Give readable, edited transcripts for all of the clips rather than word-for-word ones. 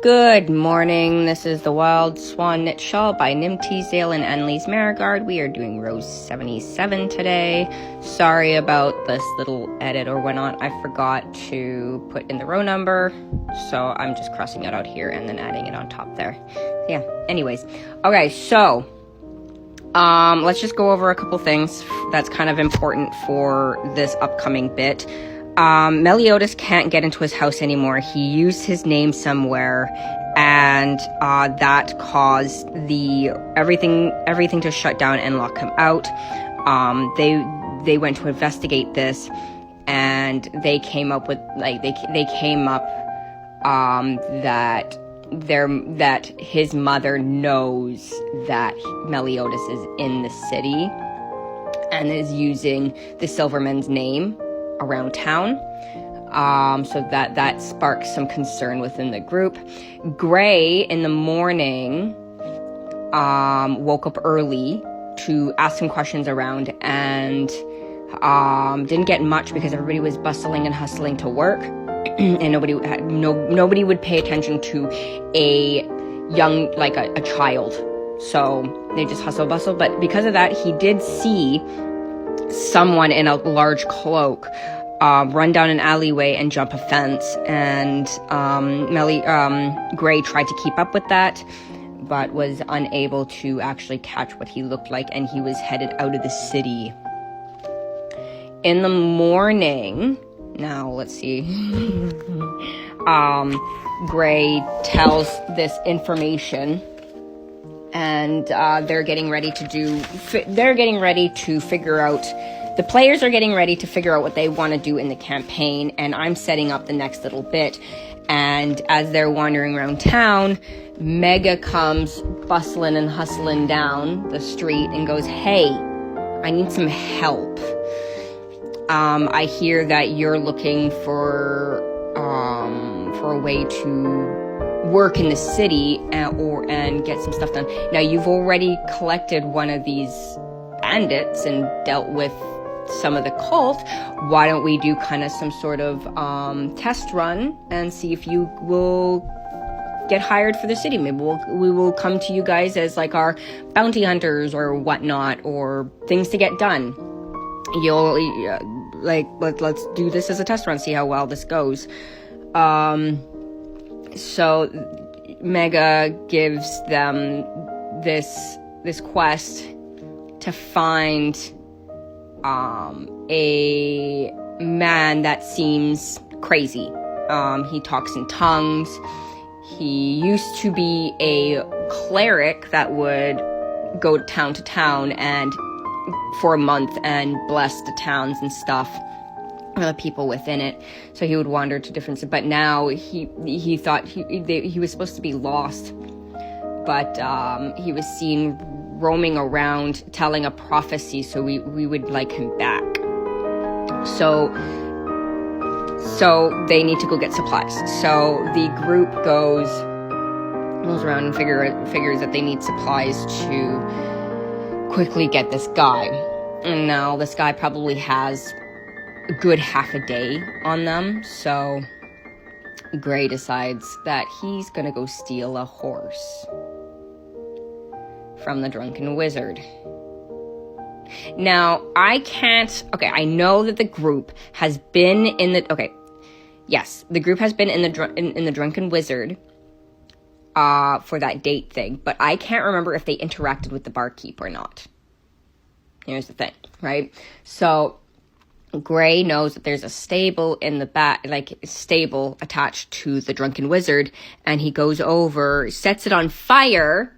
Good morning. This is the Wild Swan Knit Shawl by Nim Teasdale and Annalise Marigard. We are doing row 77 today. Sorry about this little edit or whatnot. I forgot to put in the row number, so I'm just crossing it out here and then adding it on top there. Yeah, anyways. Okay, so let's just go over a couple things that's kind of important for this upcoming bit. Meliodas can't get into his house anymore. He used his name somewhere, and that caused everything to shut down and lock him out. They went to investigate this, and they came up with that his mother knows that Meliodas is in the city and is using the Silverman's name around town, so that sparks some concern within the group. Gray in the morning woke up early to ask some questions around, and didn't get much because everybody was bustling and hustling to work, and nobody would pay attention to a young, like a child, so they just hustle bustle. But because of that, he did see someone in a large cloak run down an alleyway and jump a fence, and Gray tried to keep up with that, but was unable to actually catch what he looked like, and he was headed out of the city. In the morning, now let's see, Gray tells this information, and the players are getting ready to figure out what they want to do in the campaign, and I'm setting up the next little bit. And as they're wandering around town, Mega comes bustling and hustling down the street and goes, "Hey, I need some help. I hear that you're looking for a way to work in the city and get some stuff done. Now, you've already collected one of these bandits and dealt with some of the cult. Why don't we do kind of some sort of test run and see if you will get hired for the city? Maybe we will come to you guys as like our bounty hunters or whatnot, or things to get done. Let's do this as a test run, see how well this goes." So Mega gives them this quest to find a man that seems crazy. He talks in tongues. He used to be a cleric that would go town to town and for a month and bless the towns and stuff, or the people within it. So he would wander to different, but now he thought he was supposed to be lost, but he was seen roaming around telling a prophecy, so we would like him back. So they need to go get supplies. So the group goes around and figures that they need supplies to quickly get this guy. And now this guy probably has a good half a day on them, so Gray decides that he's gonna go steal a horse from the drunken wizard. Now, I know that the group has been in the drunken wizard for that date thing, but I can't remember if they interacted with the barkeep or not. Here's the thing, right? So Gray knows that there's a stable in the back, stable attached to the drunken wizard, and he goes over, sets it on fire,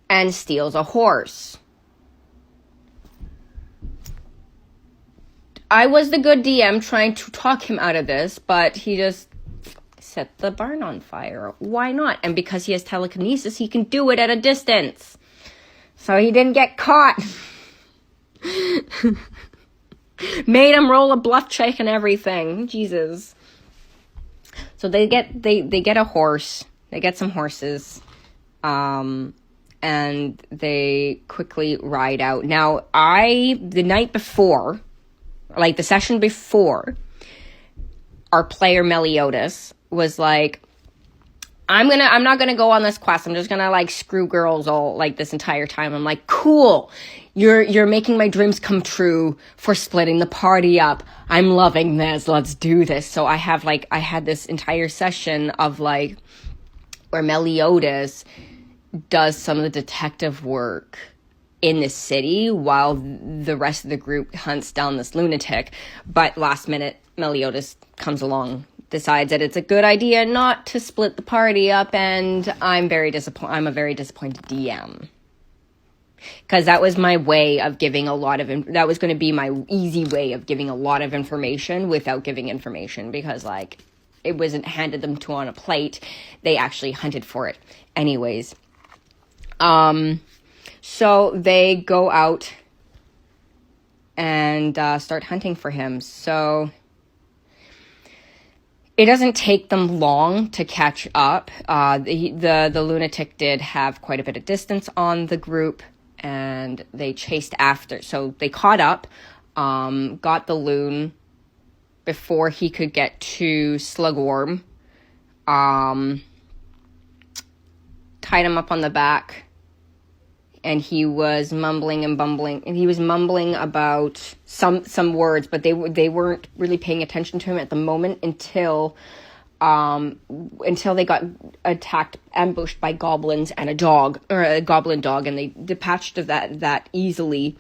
and steals a horse. I was the good DM trying to talk him out of this, but he just set the barn on fire. Why not? And because he has telekinesis, he can do it at a distance. So he didn't get caught. Made him roll a bluff check and everything. Jesus. So they get a horse. They get some horses. And they quickly ride out. Now, the night before, like the session before, our player Meliodas was like, I'm not gonna go on this quest. I'm just gonna like screw girls all like this entire time. I'm like, cool. You're making my dreams come true for splitting the party up. I'm loving this. Let's do this. So I had this entire session of like where Meliodas does some of the detective work in the city while the rest of the group hunts down this lunatic. But last minute, Meliodas comes along, decides that it's a good idea not to split the party up, and I'm a very disappointed DM. Because that was my way of giving that was going to be my easy way of giving a lot of information without giving information, because like it wasn't handed them to on a plate. They actually hunted for it. Anyways. So they go out and start hunting for him. So it doesn't take them long to catch up. The lunatic did have quite a bit of distance on the group, and they chased after. So they caught up, got the loon before he could get to Slugworm, tied him up on the back, and he was mumbling and bumbling, and he was mumbling about some words, but they weren't really paying attention to him at the moment until they got ambushed by goblins and a dog, or a goblin dog, and they dispatched of that easily,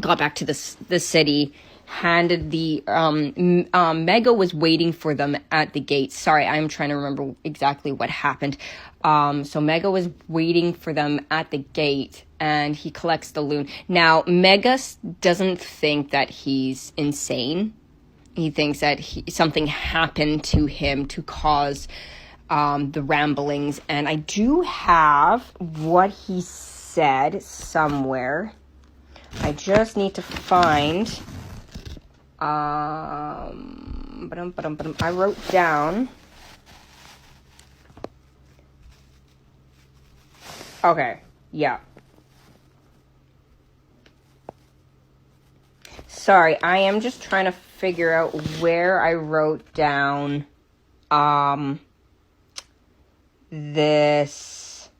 got back to the city, handed the Mega was waiting for them at the gate. Sorry, I'm trying to remember exactly what happened. So Mega was waiting for them at the gate, and he collects the loon. Now, Mega doesn't think that he's insane. He thinks that something happened to him to cause the ramblings. And I do have what he said somewhere. I just need to find... I wrote down... Okay, yeah. Sorry, I am just trying to figure out where I wrote down this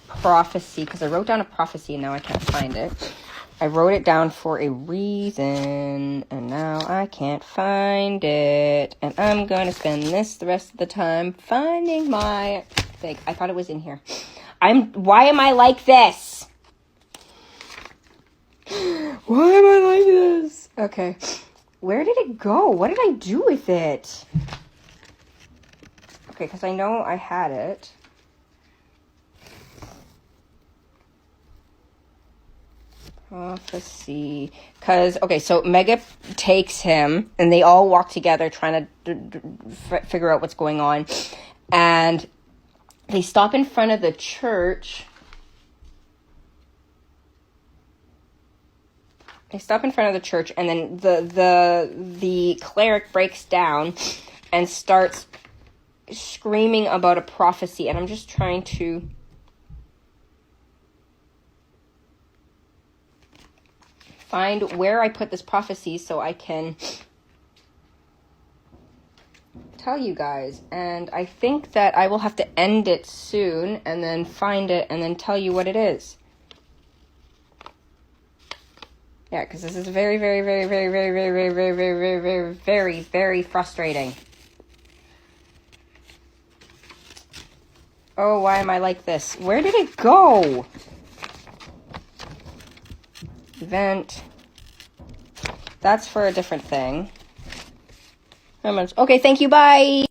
prophecy, because I wrote down a prophecy and now I can't find it. I wrote it down for a reason, and now I can't find it. And I'm going to spend the rest of the time finding my thing. I thought it was in here. Why am I like this? Why am I like this? Okay. Where did it go? What did I do with it? Okay, because I know I had it. Prophecy. Because, okay, so Mega takes him, and they all walk together trying to figure out what's going on. And they stop in front of the church. And then the cleric breaks down and starts screaming about a prophecy. And I'm just trying to... find where I put this prophecy so I can tell you guys. And I think that I will have to end it soon and then find it and then tell you what it is. Yeah, because this is very, very, very, very, very, very, very, very, very, very, very, very, very frustrating. Oh, why am I like this? Where did it go? Event. That's for a different thing. Okay, thank you, bye!